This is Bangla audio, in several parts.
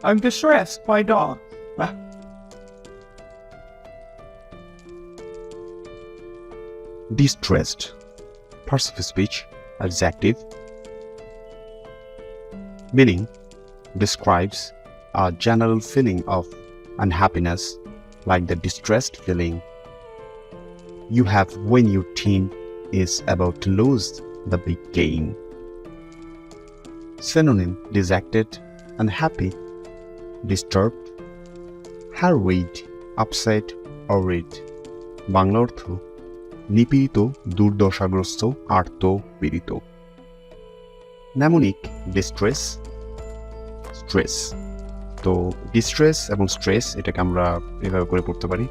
I'm distressed by dog. Distressed. Parts of speech. Adjective. Meaning describes a general feeling of unhappiness, like the distressed feeling you have when your team is about to lose the big game. Synonym: dejected, unhappy, disturbed, harrowed, upset, or worried. Bangla অর্থ নিপীড়িত, দুর্দশাগ্রস্ত, আর্ত, পীড়িত। Mnemonic: distress, stress. তো ডিস্ট্রেস এবং স্ট্রেস এটাকে আমরা এভাবে করে পড়তে পারি,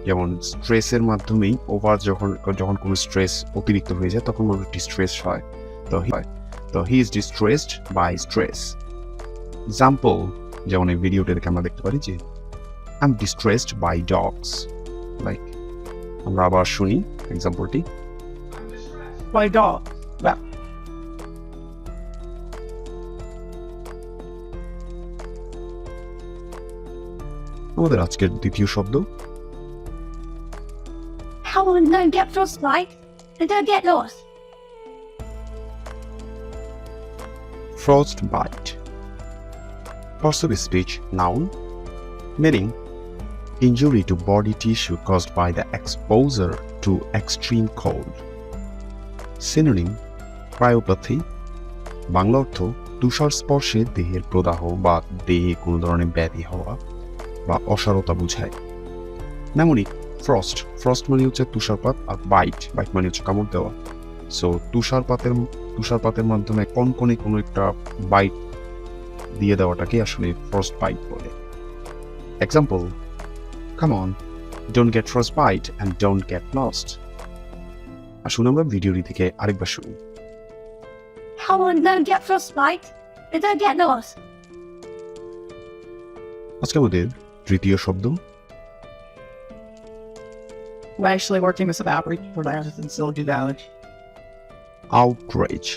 যেমন স্ট্রেসের মাধ্যমেই যখন কোনো স্ট্রেস অতিরিক্ত হয়ে যায় তখন মানুষ ডিস্ট্রেস হয়। তো he is distressed by stress. Example, যেমন এই ভিডিওটা দেখে আমরা দেখতে পারি যে I am distressed by dogs. Like আমরা আবার শুনি এক্সাম্পলটি। By dog. আমাদের আজকের দ্বিতীয় শব্দ How will I get frostbite? Did I get lost? Frostbite. Parts of speech. Noun. Meaning injury to body tissue caused by the exposure to extreme cold. Synonym: cryopathy. Bangla অর্থ তুষার স্পর্শে দেহের প্রদাহ বা দেহে কোনো ধরনের ব্যাধি হওয়া বা অসারতা বোঝায়। Mnemonic: ফ্রস্ট মানে হচ্ছে তুষারপাত, আর বাইট মানে হচ্ছে কামড় দেওয়া। সো তুষারপাতের মাধ্যমে কনকনে কোনো একটা বাইট দিয়ে দেওয়াটাকে আসলে ফ্রস্ট বাইট বলে। Example: come on, don't get frost bite and don't get lost. আসুন আমরা ভিডিওটি থেকে আরেকবার শুনি। How will I get frostbite? Did I get lost? আজকে আমাদের তৃতীয় শব্দ We're actually working with some outreach programs in Silicon Valley. outrage.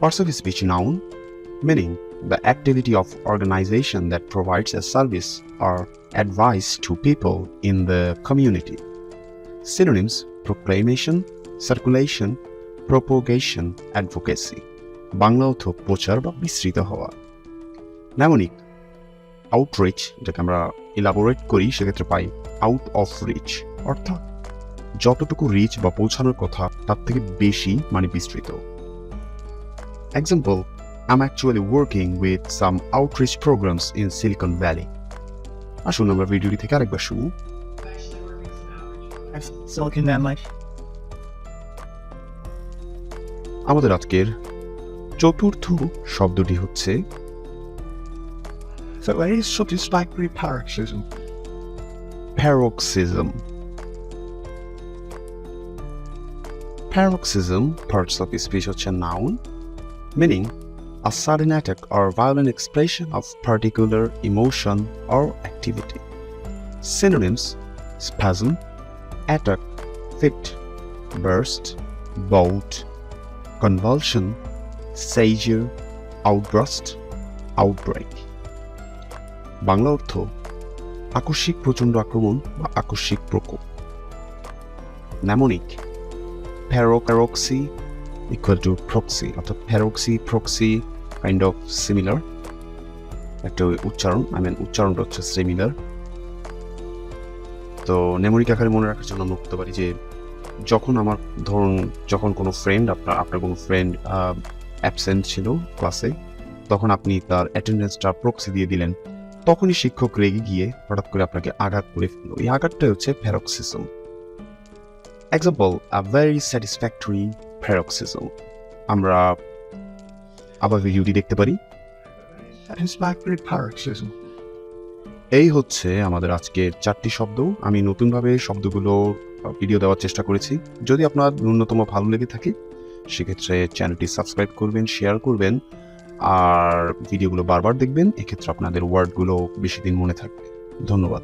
Parts of speech. Noun. Meaning the activity of organization that provides a service or advice to people in the community. Synonyms: proclamation, circulation, propagation, advocacy. Bangla অর্থ প্রচার বা বিস্তৃত হওয়া। Mnemonic: আউটরিচ, যেটাকে আমরা ইলাবোরেট করি সেক্ষেত্রে পাই আউট অফ রিচ, অর্থাৎ যতটুকু রিচ বা পৌঁছানোর কথা তার থেকে বেশি মানে বিস্তৃত। Example: I'm actually working with some outreach programs in Silicon Valley. আসুন আমরা ভিডিওটি থেকে আরেকবার শুনি। Silicon Valley. আমাদের আজকের চতুর্থ শব্দটি হচ্ছে So what is satisfactory paroxysm? Paroxysm. Paroxysm, parts of speech হচ্ছে noun, meaning a sudden attack or violent expression of particular emotion or activity. Synonyms: spasm, attack, fit, burst, bolt, convulsion, seizure, outburst, outbreak. Bangla অর্থ আকস্মিক প্রচণ্ড আক্রমণ বা আকস্মিক প্রকোপ। Mnemonic: paroxy equal to proxy, অর্থাৎ proxy কাইন্ড অফ সিমিলার একটা উচ্চারণটা হচ্ছে সিমিলার। তো mnemonic আকারে মনে রাখার জন্য আমরা বলতে পারি যে যখন কোনো ফ্রেন্ড আপনার কোনো ফ্রেন্ড অ্যাবসেন্ট ছিল ক্লাসে, তখন আপনি তার অ্যাটেন্ডেন্সটা প্রক্সি দিয়ে দিলেন, তখনই শিক্ষক রেগে গিয়ে হঠাৎ করে আপনাকে আঘাত করে ফেলল। এই আঘাতটাই হচ্ছে paroxysm. Example: a very satisfactory paroxysm. আমরা আবার ভিডিওটি দেখতে পারি। Satisfactory paroxysm. এই হচ্ছে আমাদের আজকের 4টি শব্দ। আমি নতুনভাবে শব্দগুলো ভিডিও দেওয়ার চেষ্টা করেছি। যদি আপনার ন্যূনতম ভালো লেগে থাকে সেক্ষেত্রে চ্যানেলটি সাবস্ক্রাইব করবেন, শেয়ার করবেন, আর ভিডিওগুলো বারবার দেখবেন। এক্ষেত্রে আপনাদের ওয়ার্ডগুলো বেশি দিন মনে থাকবে। ধন্যবাদ।